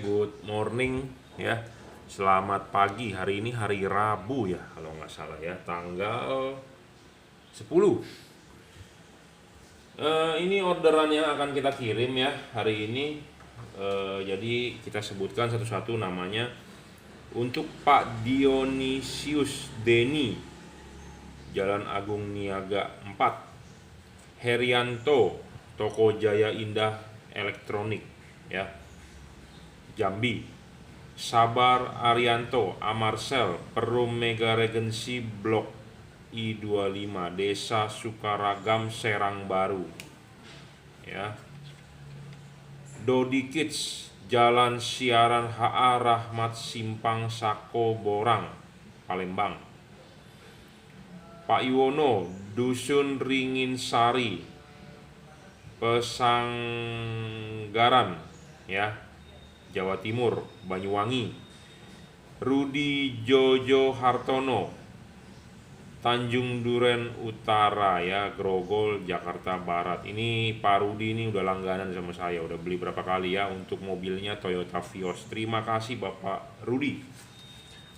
Good morning ya. Selamat pagi. Hari ini hari Rabu ya, kalau nggak salah ya, tanggal 10. Ini orderan yang akan kita kirim ya hari ini. Jadi kita sebutkan satu-satu namanya. Untuk Pak Dionisius Deni, Jalan Agung Niaga 4. Herianto, Toko Jaya Indah Elektronik ya, Jambi. Sabar Arianto, Amarsel, Perum Mega Regency Blok I25, Desa Sukaragam, Serang Baru ya. Dodi Kids, Jalan Siaran HA Rahmat Simpang Sako Borang, Palembang. Pak Yuwono, Dusun Ringin Sari, Pesanggaran ya, Jawa Timur, Banyuwangi. Rudi Jojo Hartono, Tanjung Duren Utara ya, Grogol, Jakarta Barat. Ini Pak Rudi ini udah langganan sama saya, udah beli berapa kali ya untuk mobilnya Toyota Vios. Terima kasih Bapak Rudi.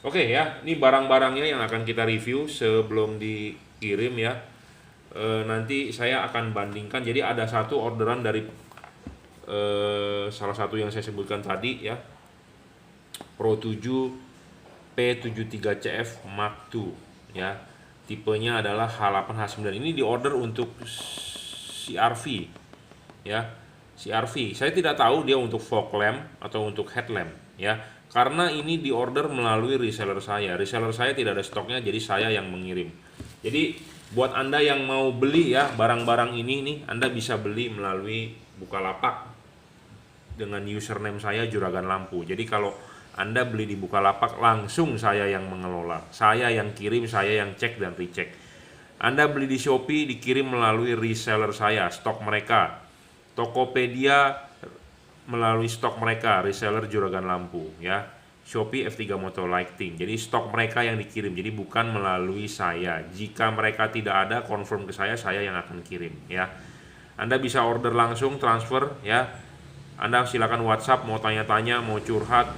Oke ya, ini barang-barangnya yang akan kita review sebelum dikirim ya. Nanti saya akan bandingkan. Jadi ada satu orderan dari salah satu yang saya sebutkan tadi ya, Pro 7 P73CF Mark II ya. Tipenya adalah H8 H9. Ini diorder untuk CRV ya. CRV. Saya tidak tahu dia untuk fog lamp atau untuk headlamp ya. Karena ini diorder melalui reseller saya. Reseller saya tidak ada stoknya, jadi saya yang mengirim. Jadi buat Anda yang mau beli ya barang-barang ini nih, Anda bisa beli melalui Bukalapak dengan username saya Juragan Lampu. Jadi kalau Anda beli di Bukalapak, langsung saya yang mengelola. Saya yang kirim, saya yang cek dan recheck. Anda beli di Shopee, dikirim melalui reseller saya, stok mereka. Tokopedia melalui stok mereka, reseller Juragan Lampu ya. Shopee F3 Motor Lighting. Jadi stok mereka yang dikirim, jadi bukan melalui saya. Jika mereka tidak ada, confirm ke saya yang akan kirim ya. Anda bisa order langsung, transfer ya. Anda silakan WhatsApp, mau tanya-tanya, mau curhat,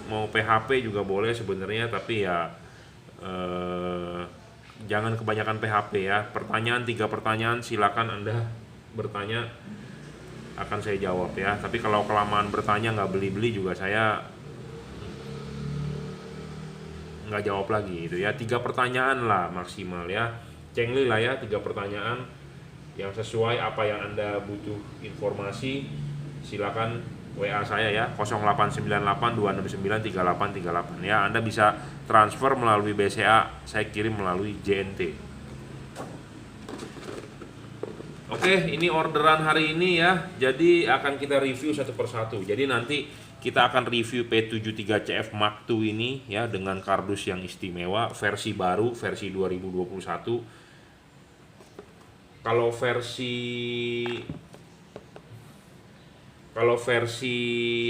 mau PHP juga boleh sebenarnya, tapi ya jangan kebanyakan PHP ya. 3 pertanyaan silakan Anda bertanya, akan saya jawab ya. Tapi kalau kelamaan bertanya nggak beli-beli juga saya nggak jawab lagi gitu ya. 3 pertanyaan lah maksimal ya. Cengli lah ya, 3 pertanyaan yang sesuai apa yang Anda butuh informasi. Silakan WA saya ya, 0898 269 3838 ya. Anda bisa transfer melalui BCA, saya kirim melalui JNT. Oke, ini orderan hari ini ya. Jadi akan kita review satu persatu. Jadi nanti kita akan review P73CF Mark II ini ya, dengan kardus yang istimewa, versi baru, versi 2021. Kalau versi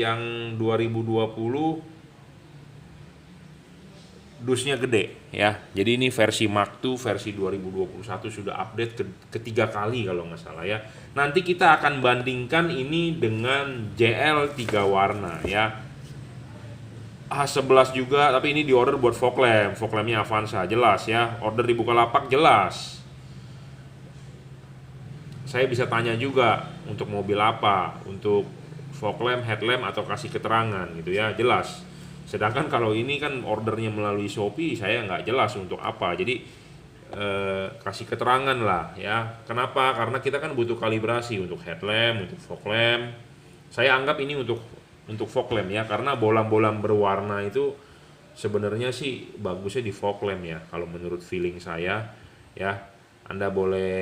yang 2020 dusnya gede ya. Jadi ini versi Mark II versi 2021 sudah update ketiga kali kalau nggak salah ya. Nanti kita akan bandingkan ini dengan JL 3 warna ya. H11 juga, tapi ini diorder buat fog lamp. Fog lampnya Avanza, jelas ya. Order di Bukalapak jelas. Saya bisa tanya juga untuk mobil apa, untuk fog lamp, headlamp, atau kasih keterangan gitu ya, jelas. Sedangkan kalau ini kan ordernya melalui Shopee, saya nggak jelas untuk apa. Jadi kasih keterangan lah ya. Kenapa? Karena kita kan butuh kalibrasi untuk headlamp, untuk fog lamp. Saya anggap ini untuk fog lamp ya, karena bolam-bolam berwarna itu sebenarnya sih bagusnya di fog lamp ya. Kalau menurut feeling saya ya, Anda boleh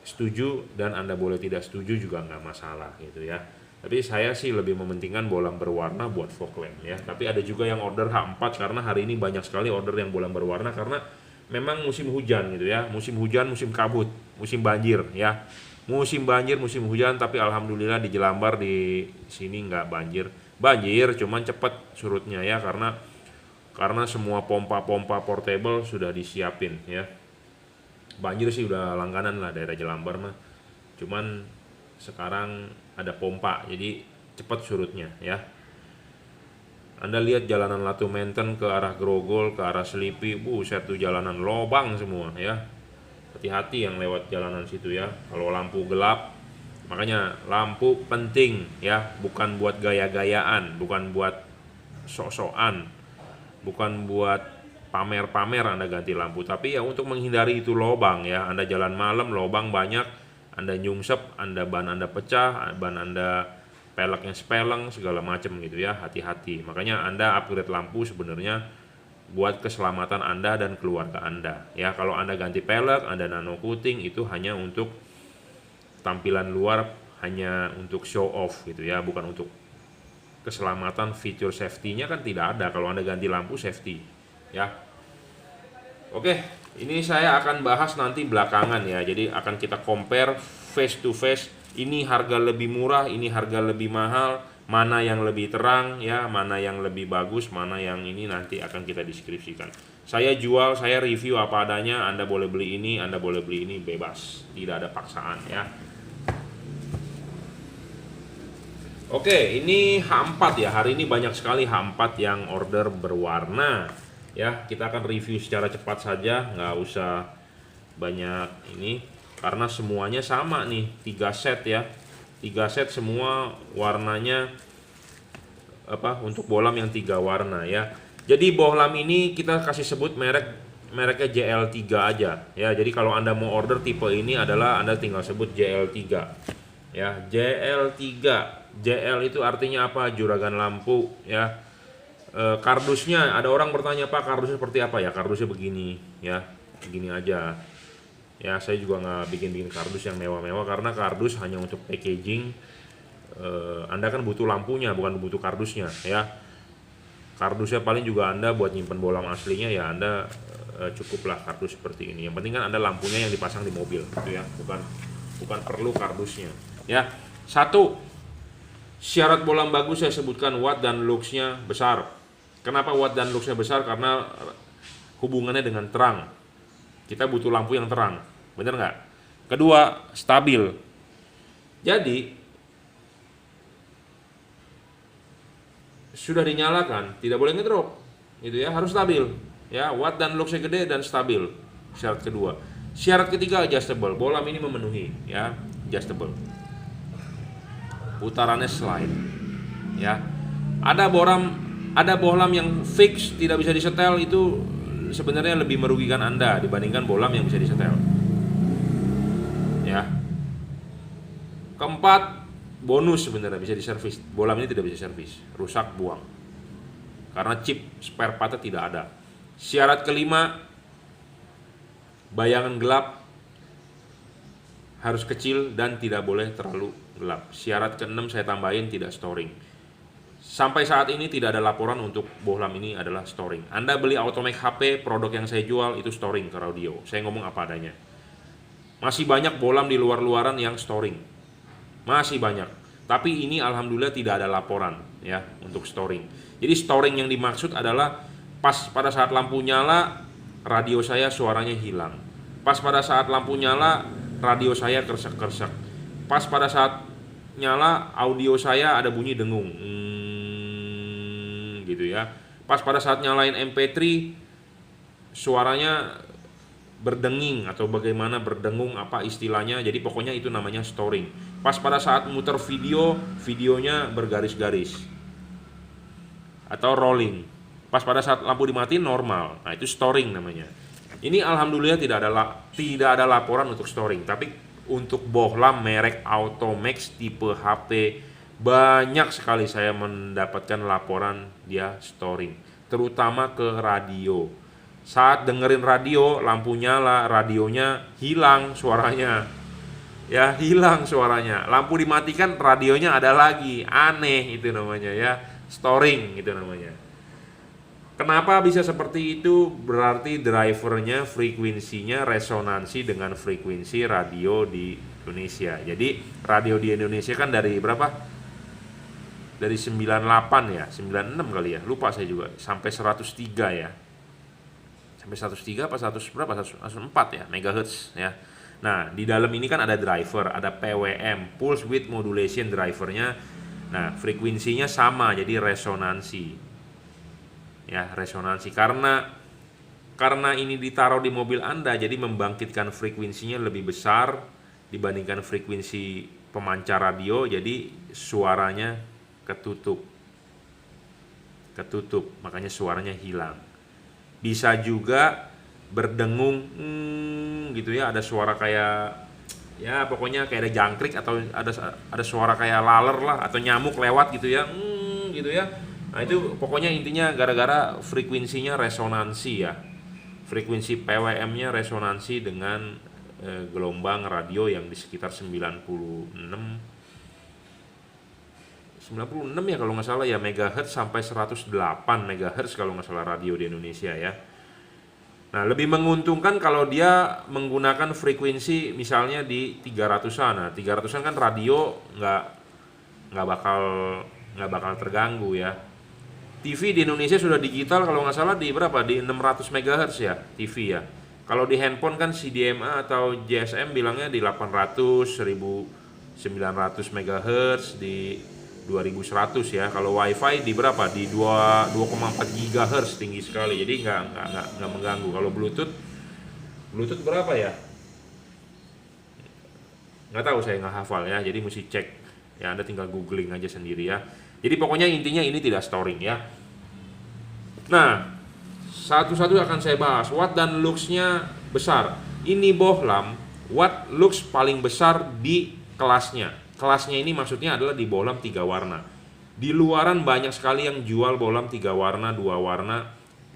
setuju dan Anda boleh tidak setuju juga nggak masalah gitu ya. Tapi saya sih lebih mementingkan bolam berwarna buat fog lamp ya. Tapi ada juga yang order H4 karena hari ini banyak sekali order yang bolam berwarna karena memang musim hujan gitu ya. Musim hujan, musim kabut, musim banjir ya. Musim banjir, musim hujan, tapi alhamdulillah di Jelambar di sini nggak banjir. Banjir cuman cepat surutnya ya, karena semua pompa-pompa portable sudah disiapin ya. Banjir sih udah langganan lah daerah Jelambar mah. Cuman sekarang ada pompa, jadi cepat surutnya ya. Anda lihat jalanan Latu Menten ke arah Grogol, ke arah Selipi, buset tuh jalanan lobang semua ya. Hati-hati yang lewat jalanan situ ya. Kalau lampu gelap, makanya lampu penting ya, bukan buat gaya-gayaan, bukan buat sok-sokan, bukan buat pamer-pamer Anda ganti lampu, tapi ya untuk menghindari itu lobang ya. Anda jalan malam lobang banyak, Anda nyungsep, ban Anda pecah, ban Anda peleknya sepeleng segala macam gitu ya. Hati-hati. Makanya Anda upgrade lampu sebenarnya buat keselamatan Anda dan keluarga Anda ya. Kalau Anda ganti pelek, Anda nano coating, itu hanya untuk tampilan luar, hanya untuk show off gitu ya, bukan untuk keselamatan. Fitur safety-nya kan tidak ada kalau Anda ganti lampu safety ya. Oke, ini saya akan bahas nanti belakangan ya. Jadi akan kita compare face to face. Ini harga lebih murah, ini harga lebih mahal, mana yang lebih terang ya, mana yang lebih bagus, mana yang ini nanti akan kita deskripsikan. Saya jual, saya review apa adanya. Anda boleh beli ini, Anda boleh beli ini, bebas, tidak ada paksaan ya. Oke, ini H4 ya. Hari ini banyak sekali H4 yang order berwarna ya. Kita akan review secara cepat saja, nggak usah banyak ini, karena semuanya sama nih, 3 set ya. 3 set semua warnanya untuk bohlam yang 3 warna ya. Jadi bohlam ini kita kasih sebut mereknya JL3 aja ya. Jadi kalau Anda mau order tipe ini adalah Anda tinggal sebut JL3 ya. JL3, JL itu artinya apa? Juragan lampu ya. Kardusnya, ada orang bertanya, Pak kardusnya seperti apa ya? Kardusnya begini ya, begini aja ya. Saya juga nggak bikin kardus yang mewah-mewah, karena kardus hanya untuk packaging. Anda kan butuh lampunya, bukan butuh kardusnya ya. Kardusnya paling juga Anda buat nyimpen bohlam aslinya ya, Anda cukuplah kardus seperti ini. Yang penting kan ada lampunya yang dipasang di mobil gitu ya, bukan perlu kardusnya ya. 1, syarat bohlam bagus saya sebutkan watt dan luxnya besar. Kenapa watt dan luxnya besar? Karena hubungannya dengan terang. Kita butuh lampu yang terang, bener nggak? Kedua, stabil. Jadi sudah dinyalakan tidak boleh ngedrop gitu ya, harus stabil ya. Watt dan luxnya gede dan stabil, syarat kedua. Syarat ketiga, adjustable. Bohlam ini memenuhi ya, adjustable. Putarannya slide ya. Ada bohlam yang fix tidak bisa disetel, itu sebenarnya lebih merugikan Anda dibandingkan bohlam yang bisa disetel ya. Keempat, bonus sebenarnya bisa diservis. Bohlam ini tidak bisa servis, rusak buang, karena chip spare partnya tidak ada. Syarat kelima, bayangan gelap harus kecil dan tidak boleh terlalu gelap. Syarat keenam saya tambahin, tidak storing. Sampai saat ini tidak ada laporan untuk bohlam ini adalah storing. Anda beli Automac HP, produk yang saya jual itu storing ke radio. Saya ngomong apa adanya. Masih banyak bohlam di luar-luaran yang storing, masih banyak. Tapi ini alhamdulillah tidak ada laporan ya untuk storing. Jadi storing yang dimaksud adalah pas pada saat lampu nyala, radio saya suaranya hilang. Pas pada saat lampu nyala, radio saya kersek-kersek. Pas pada saat nyala, audio saya ada bunyi dengung gitu ya. Pas pada saat nyalain MP3, suaranya berdenging atau bagaimana, berdengung apa istilahnya. Jadi pokoknya itu namanya storing. Pas pada saat muter video, videonya bergaris-garis atau rolling. Pas pada saat lampu dimatiin normal. Nah, itu storing namanya. Ini alhamdulillah tidak ada laporan untuk storing. Tapi untuk bohlam merek Automax tipe HP, banyak sekali saya mendapatkan laporan dia storing, terutama ke radio. Saat dengerin radio, lampu nyala, radionya hilang suaranya. Ya, hilang suaranya. Lampu dimatikan, radionya ada lagi. Aneh itu namanya ya. Storing itu namanya. Kenapa bisa seperti itu? Berarti drivernya, frekuensinya resonansi dengan frekuensi radio di Indonesia. Jadi radio di Indonesia kan dari berapa? Dari 98 ya, 96 kali ya, lupa saya juga, sampai 103 ya. Sampai 103 apa 100 berapa? 104 ya, megahertz ya. Nah, di dalam ini kan ada driver, ada PWM, pulse width modulation drivernya. Nah, frekuensinya sama, jadi resonansi. Ya, resonansi karena ini ditaruh di mobil Anda, jadi membangkitkan frekuensinya lebih besar dibandingkan frekuensi pemancar radio, jadi suaranya ketutup. Makanya suaranya hilang. Bisa juga berdengung gitu ya, ada suara kayak ya pokoknya kayak ada jangkrik atau ada suara kayak laler lah atau nyamuk lewat gitu ya, gitu ya. Nah itu pokoknya intinya gara-gara frekuensinya resonansi ya, frekuensi PWM-nya resonansi dengan gelombang radio yang di sekitar 96 ya kalau nggak salah ya, megahertz sampai 108 megahertz kalau nggak salah radio di Indonesia ya. Nah, lebih menguntungkan kalau dia menggunakan frekuensi misalnya di 300-an. Nah, 300-an kan radio nggak bakal terganggu ya. TV di Indonesia sudah digital kalau nggak salah di berapa? Di 600 MHz ya TV ya. Kalau di handphone kan CDMA atau GSM bilangnya di 800, 1900 MHz, di 2100 ya. Kalau WiFi di berapa? Di 2,4 GHz, tinggi sekali. Jadi nggak mengganggu. Kalau Bluetooth berapa ya? Nggak tahu, saya nggak hafal ya. Jadi mesti cek. Ya Anda tinggal googling aja sendiri ya. Jadi pokoknya intinya ini tidak storing ya. Nah, satu-satu akan saya bahas. Watt dan luxnya besar. Ini bohlam, watt lux paling besar di kelasnya. Kelasnya ini maksudnya adalah di bohlam 3 warna. Di luaran banyak sekali yang jual bohlam 3 warna, 2 warna.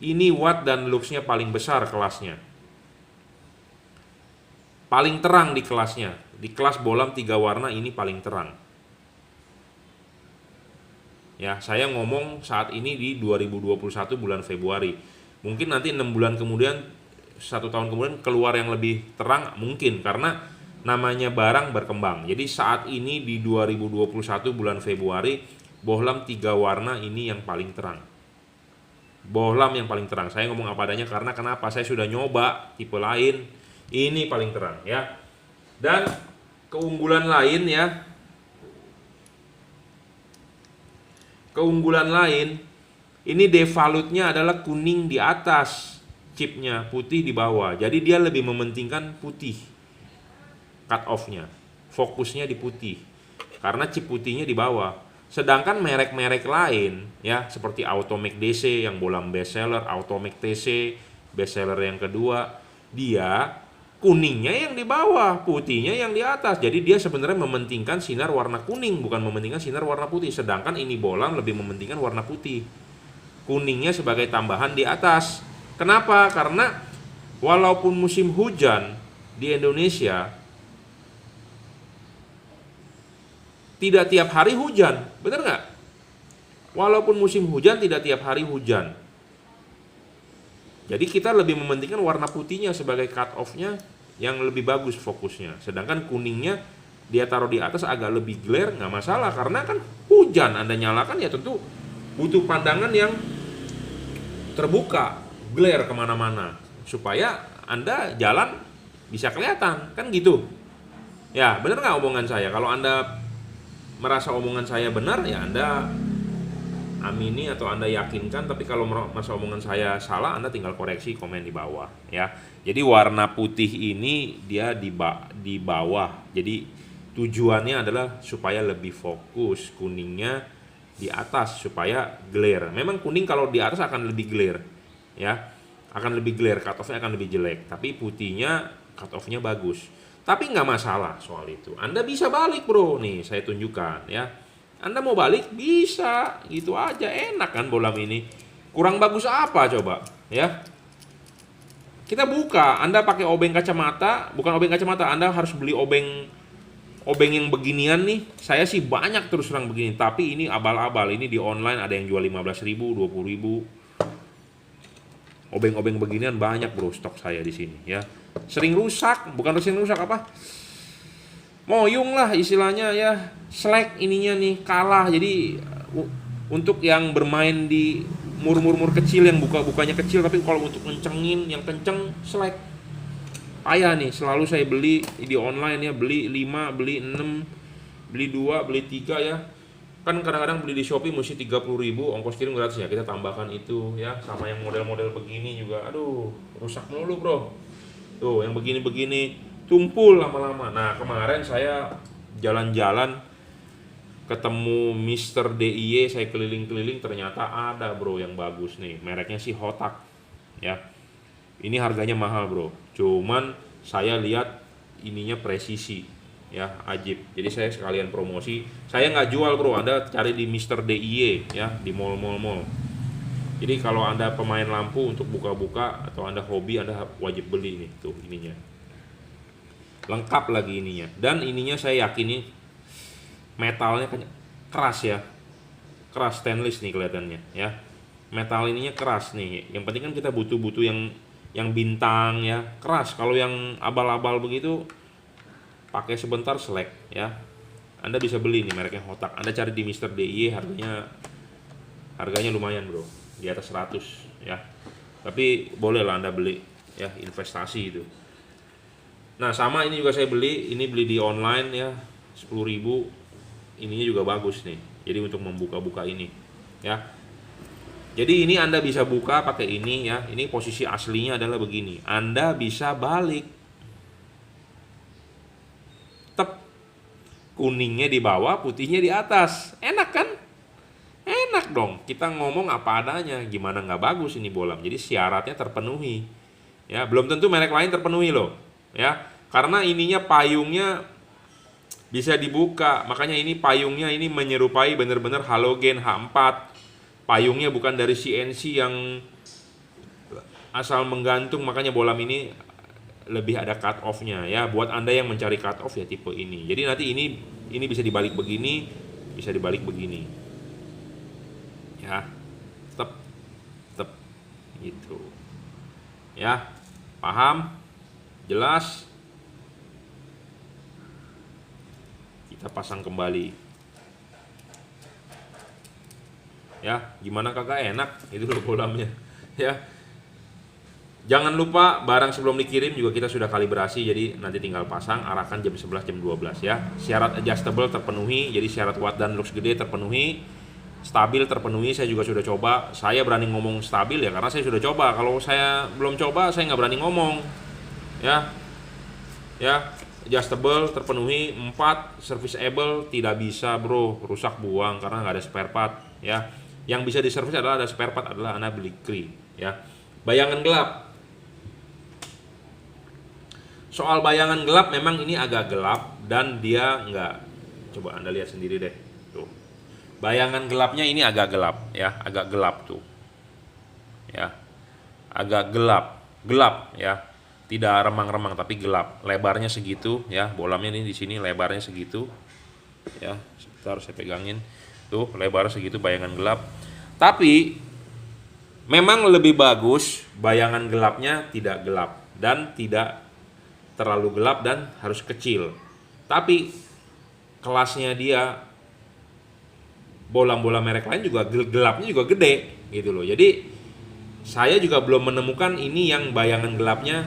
Ini watt dan luxnya paling besar kelasnya. Paling terang di kelasnya. Di kelas bohlam 3 warna ini paling terang. Ya, saya ngomong saat ini di 2021 bulan Februari. Mungkin nanti 6 bulan kemudian, 1 tahun kemudian keluar yang lebih terang mungkin, karena namanya barang berkembang. Jadi saat ini di 2021 bulan Februari, bohlam 3 warna ini yang paling terang. Bohlam yang paling terang. Saya ngomong apa adanya karena kenapa? Saya sudah nyoba tipe lain, ini paling terang ya. Dan keunggulan lain ya. Keunggulan lain, ini devalutnya adalah kuning di atas chipnya, putih di bawah. Jadi dia lebih mementingkan putih. Cut off-nya, fokusnya di putih. Karena chip putihnya di bawah. Sedangkan merek-merek lain ya, seperti Automac DC yang bohlam bestseller, Automac TC bestseller yang kedua, dia kuningnya yang di bawah, putihnya yang di atas. Jadi dia sebenarnya mementingkan sinar warna kuning, bukan mementingkan sinar warna putih. Sedangkan ini bohlam lebih mementingkan warna putih. Kuningnya sebagai tambahan di atas. Kenapa? Karena walaupun musim hujan di Indonesia tidak tiap hari hujan, benar nggak? Walaupun musim hujan tidak tiap hari hujan. Jadi kita lebih mementingkan warna putihnya sebagai cut off-nya yang lebih bagus fokusnya. Sedangkan kuningnya dia taruh di atas agak lebih glare, nggak masalah karena kan hujan. Anda nyalakan ya tentu butuh pandangan yang terbuka, glare kemana-mana supaya Anda jalan bisa kelihatan, kan gitu. Ya benar nggak omongan saya? Kalau Anda merasa omongan saya benar ya Anda amini atau Anda yakinkan, tapi kalau merasa omongan saya salah, Anda tinggal koreksi komen di bawah ya. Jadi warna putih ini dia di bawah. Jadi tujuannya adalah supaya lebih fokus, kuningnya di atas supaya glare. Memang kuning kalau di atas akan lebih glare ya. Akan lebih glare, cut off-nya akan lebih jelek, tapi putihnya cut off-nya bagus. Tapi nggak masalah soal itu. Anda bisa balik, bro. Nih, saya tunjukkan ya. Anda mau balik bisa, gitu aja, enak kan bohlam ini. Kurang bagus apa coba ya? Kita buka, Anda pakai obeng kacamata, bukan obeng kacamata, Anda harus beli obeng yang beginian nih. Saya sih banyak terus terang begini, tapi ini abal-abal. Ini di online ada yang jual 15.000, 20.000. Obeng-obeng beginian banyak bro, stok saya di sini ya. Sering rusak, bukan sering rusak apa? Moyung lah istilahnya ya, slack ininya nih, kalah. Jadi untuk yang bermain di mur-mur kecil yang bukanya kecil, tapi kalau untuk kencengin yang kenceng slack. Payah nih, selalu saya beli di online ya, beli 5, beli 6, beli 2, beli 3 ya. Kan kadang-kadang beli di Shopee mesti 30.000, ongkos kirim gratis ya, kita tambahkan itu ya, sama yang model-model begini juga, aduh rusak melulu bro. Tuh yang begini-begini tumpul lama-lama. Nah kemarin saya jalan-jalan ketemu Mister DIY, saya keliling-keliling, ternyata ada bro yang bagus nih, mereknya sih Hotak ya. Ini harganya mahal bro, cuman saya lihat ininya presisi ya, ajib. Jadi saya sekalian promosi, saya nggak jual bro, Anda cari di Mister DIY ya, di mall-mall. Jadi kalau Anda pemain lampu untuk buka-buka atau Anda hobi, Anda wajib beli nih, tuh ininya lengkap lagi ininya. Dan ininya saya yakin nih metalnya keras ya, keras stainless nih kelihatannya ya, metal ininya keras nih. Yang penting kan kita butuh yang bintang ya, keras. Kalau yang abal-abal begitu pakai sebentar selek ya. Anda bisa beli nih mereknya Hotak, Anda cari di Mister DIY, harganya lumayan bro, di atas 100 ya. Tapi boleh lah Anda beli ya, investasi itu. Nah sama ini juga saya beli, ini beli di online ya, 10.000. Ininya juga bagus nih, jadi untuk membuka-buka ini ya. Jadi ini Anda bisa buka pakai ini ya. Ini posisi aslinya adalah begini, Anda bisa balik, tep, kuningnya di bawah, putihnya di atas. Enak kan? Enak dong, kita ngomong apa adanya. Gimana nggak bagus ini bolam. Jadi syaratnya terpenuhi ya. Belum tentu merek lain terpenuhi loh ya, karena ininya payungnya bisa dibuka. Makanya ini payungnya ini menyerupai bener-bener halogen H4. Payungnya bukan dari CNC yang asal menggantung, makanya bolam ini lebih ada cut off-nya ya. Buat Anda yang mencari cut off ya tipe ini. Jadi nanti ini bisa dibalik begini, bisa dibalik begini. Ya. Tep tep gitu. Ya. Paham? Jelas? Kita pasang kembali ya. Gimana kagak enak itu loh bolamnya ya. Jangan lupa barang sebelum dikirim juga kita sudah kalibrasi, jadi nanti tinggal pasang, arahkan jam 11 jam 12 ya. Syarat adjustable terpenuhi, jadi syarat watt dan lux gede terpenuhi, stabil terpenuhi. Saya juga sudah coba, saya berani ngomong stabil ya karena saya sudah coba. Kalau saya belum coba saya nggak berani ngomong ya. Adjustable terpenuhi, 4 serviceable tidak bisa bro, rusak buang karena nggak ada spare part ya. Yang bisa diservis adalah ada spare part, adalah Anda beli kri ya. Bayangan gelap, soal bayangan gelap memang ini agak gelap dan dia nggak, coba Anda lihat sendiri deh tuh, bayangan gelapnya ini agak gelap ya, agak gelap tuh ya, agak gelap ya. Tidak remang-remang tapi gelap. Lebarnya segitu ya, bolamnya ini di sini lebarnya segitu ya. Sebentar saya pegangin. Tuh, lebarnya segitu, bayangan gelap. Tapi memang lebih bagus bayangan gelapnya tidak gelap dan tidak terlalu gelap dan harus kecil. Tapi kelasnya dia, bolam-bolam merek lain juga gelapnya juga gede gitu loh. Jadi saya juga belum menemukan ini yang bayangan gelapnya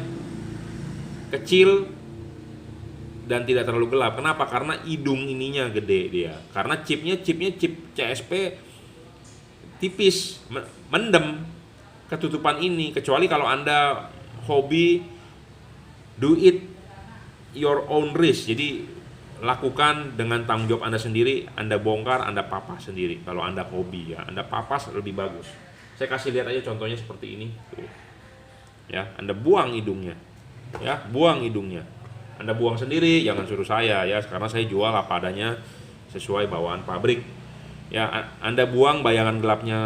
kecil dan tidak terlalu gelap. Kenapa? Karena hidung ininya gede dia. Karena chipnya chip CSP tipis, mendem ketutupan ini. Kecuali kalau Anda hobi, do it your own risk. Jadi lakukan dengan tanggung jawab Anda sendiri. Anda bongkar, Anda papas sendiri. Kalau Anda hobi ya, Anda papas lebih bagus. Saya kasih lihat aja contohnya seperti ini. Tuh. Ya, Anda buang hidungnya. Ya, buang hidungnya. Anda buang sendiri, jangan suruh saya ya, karena saya jual apa adanya sesuai bawaan pabrik. Ya, Anda buang bayangan gelapnya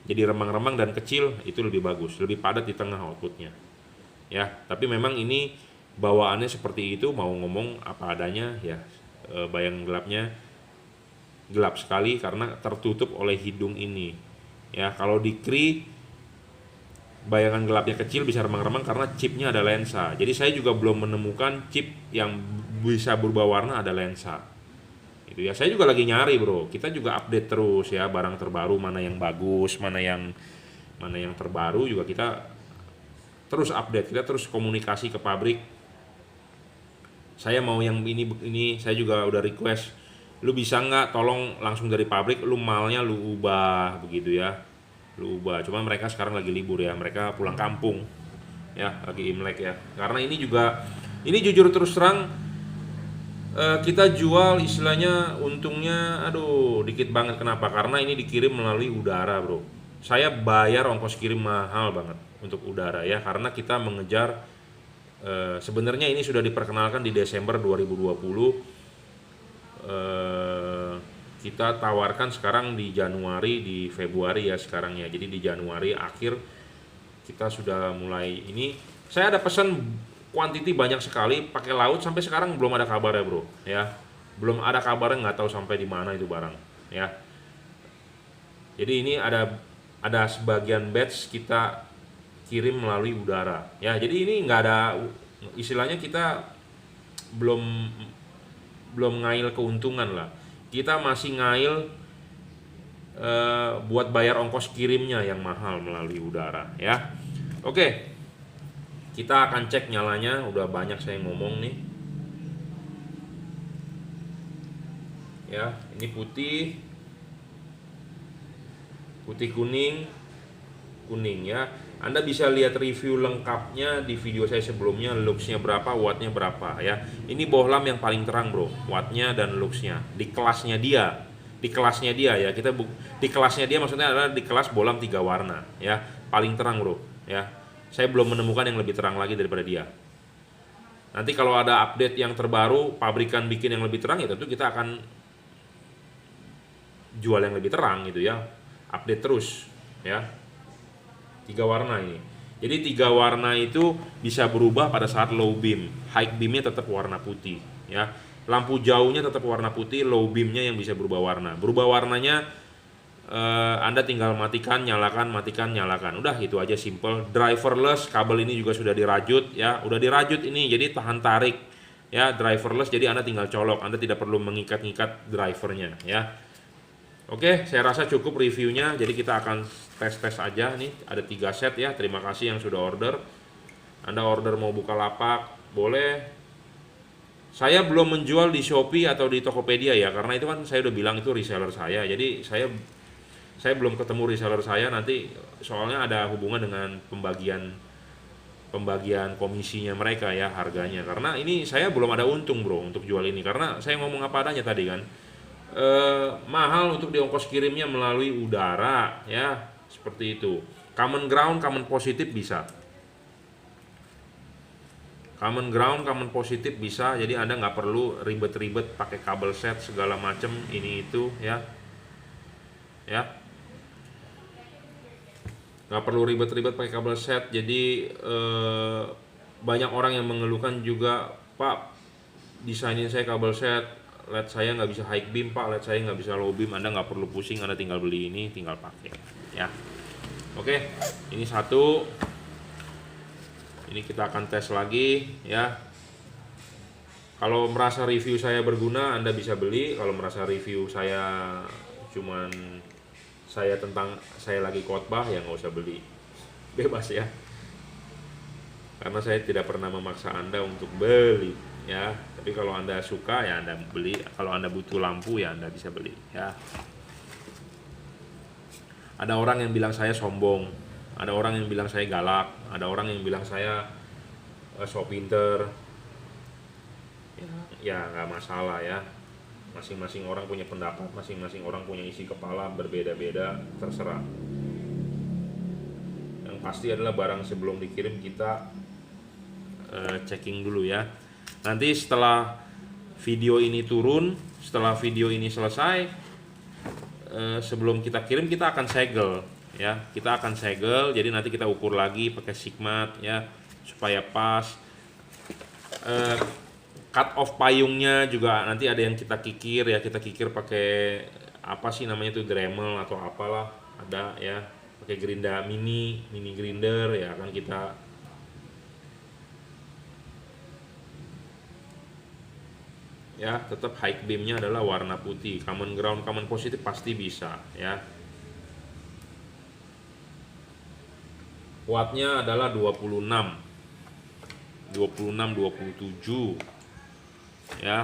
jadi remang-remang dan kecil, itu lebih bagus, lebih padat di tengah outputnya. Ya, tapi memang ini bawaannya seperti itu, mau ngomong apa adanya ya. Bayangan gelapnya gelap sekali karena tertutup oleh hidung ini. Ya, kalau di kri bayangan gelapnya kecil, bisa remang-remang karena chipnya ada lensa. Jadi saya juga belum menemukan chip yang bisa berubah warna ada lensa. Itu ya, saya juga lagi nyari bro. Kita juga update terus ya, barang terbaru mana yang bagus, mana yang terbaru juga kita terus update, kita terus komunikasi ke pabrik. Saya mau yang ini, saya juga udah request lu bisa nggak tolong langsung dari pabrik lu malnya lu ubah begitu ya, lu ubah. Cuma mereka sekarang lagi libur ya, mereka pulang kampung ya, lagi Imlek ya. Karena ini juga, ini jujur terus terang, kita jual istilahnya untungnya aduh dikit banget. Kenapa? Karena ini dikirim melalui udara bro. Saya bayar ongkos kirim mahal banget untuk udara ya, karena kita mengejar, sebenarnya ini sudah diperkenalkan di Desember 2020, kita tawarkan sekarang di Januari, di Februari ya sekarang ya. Jadi di Januari akhir kita sudah mulai ini. Saya ada pesan quantity banyak sekali pakai laut, sampai sekarang belum ada kabarnya bro ya. Belum ada kabarnya, nggak tahu sampai di mana itu barang ya. Jadi ini ada sebagian batch kita kirim melalui udara ya. Jadi ini nggak ada, istilahnya kita belum belum ngail keuntungan lah. Kita masih ngail buat bayar ongkos kirimnya yang mahal melalui udara ya. Oke, kita akan cek nyalanya. Udah banyak saya ngomong nih ya. Ini putih, putih kuning, kuning ya. Anda bisa lihat review lengkapnya di video saya sebelumnya, luxnya berapa, wattnya berapa ya. Ini bohlam yang paling terang bro, wattnya dan luxnya di kelasnya dia, di kelasnya dia ya. Kita di kelasnya dia maksudnya adalah di kelas bohlam 3 warna ya, paling terang bro ya. Saya belum menemukan yang lebih terang lagi daripada dia. Nanti kalau ada update yang terbaru, pabrikan bikin yang lebih terang ya tentu kita akan jual yang lebih terang gitu ya, update terus ya. 3 warna ini. Jadi 3 warna itu bisa berubah pada saat low beam. High beamnya tetap warna putih ya. Lampu jauhnya tetap warna putih, low beamnya yang bisa berubah warna. Berubah warnanya, Anda tinggal matikan, nyalakan, matikan, nyalakan. Udah itu aja, simple. Driverless, kabel ini juga sudah dirajut ya. Udah dirajut ini, jadi tahan tarik ya. Driverless, jadi Anda tinggal colok. Anda tidak perlu mengikat-ikat drivernya ya. Oke, saya rasa cukup reviewnya. Jadi kita akan tes-tes aja nih. Ada 3 set ya. Terima kasih yang sudah order. Anda order mau buka lapak, boleh. Saya belum menjual di Shopee atau di Tokopedia ya, karena itu kan saya udah bilang itu reseller saya. Jadi saya belum ketemu reseller saya. Nanti soalnya ada hubungan dengan pembagian komisinya mereka ya, harganya. Karena ini saya belum ada untung bro untuk jual ini, karena saya ngomong apa adanya tadi kan. Mahal untuk diongkos kirimnya melalui udara ya, seperti itu. Common ground, common positif bisa. Common ground, common positif bisa. Jadi Anda nggak perlu ribet-ribet pakai kabel set segala macem ini itu ya. Ya. Nggak perlu ribet-ribet pakai kabel set. Jadi banyak orang yang mengeluhkan juga, Pak, desainin saya kabel set, LED saya nggak bisa high beam pak, LED saya nggak bisa low beam. Anda nggak perlu pusing, Anda tinggal beli ini, tinggal pakai ya. Oke, ini satu. Ini kita akan tes lagi ya. Kalau merasa review saya berguna, Anda bisa beli. Kalau merasa review saya cuman tentang saya lagi khotbah, ya nggak usah beli, bebas ya. Karena saya tidak pernah memaksa Anda untuk beli ya. Tapi kalau Anda suka ya Anda beli, kalau Anda butuh lampu ya Anda bisa beli ya. Ada orang yang bilang saya sombong, ada orang yang bilang saya galak, ada orang yang bilang saya so pinter ya, nggak masalah ya. Masing-masing orang punya pendapat, masing-masing orang punya isi kepala berbeda-beda, terserah. Yang pasti adalah barang sebelum dikirim kita checking dulu ya. Nanti setelah video ini turun, setelah video ini selesai, sebelum kita kirim kita akan segel ya. Kita akan segel, jadi nanti kita ukur lagi pakai sigmat ya, supaya pas. Cut off payungnya juga nanti ada yang kita kikir ya, kita kikir pakai apa sih namanya tuh, Dremel atau apalah, ada ya, pakai gerinda mini grinder ya kan. Kita ya tetap high beamnya adalah warna putih. Common ground, common positif pasti bisa ya. Wattnya adalah 26 27 ya.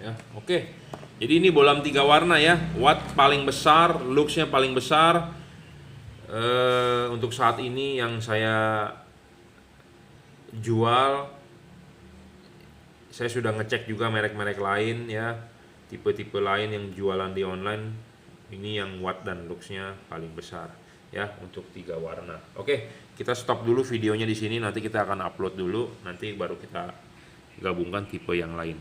ya. Oke, jadi ini bolam 3 warna ya, watt paling besar, luxnya paling besar. Untuk saat ini yang saya jual, saya sudah ngecek juga merek-merek lain ya, tipe-tipe lain yang jualan di online. Ini yang watt dan luxnya paling besar ya untuk 3 warna. Oke, kita stop dulu videonya di sini, nanti kita akan upload dulu, nanti baru kita gabungkan tipe yang lain.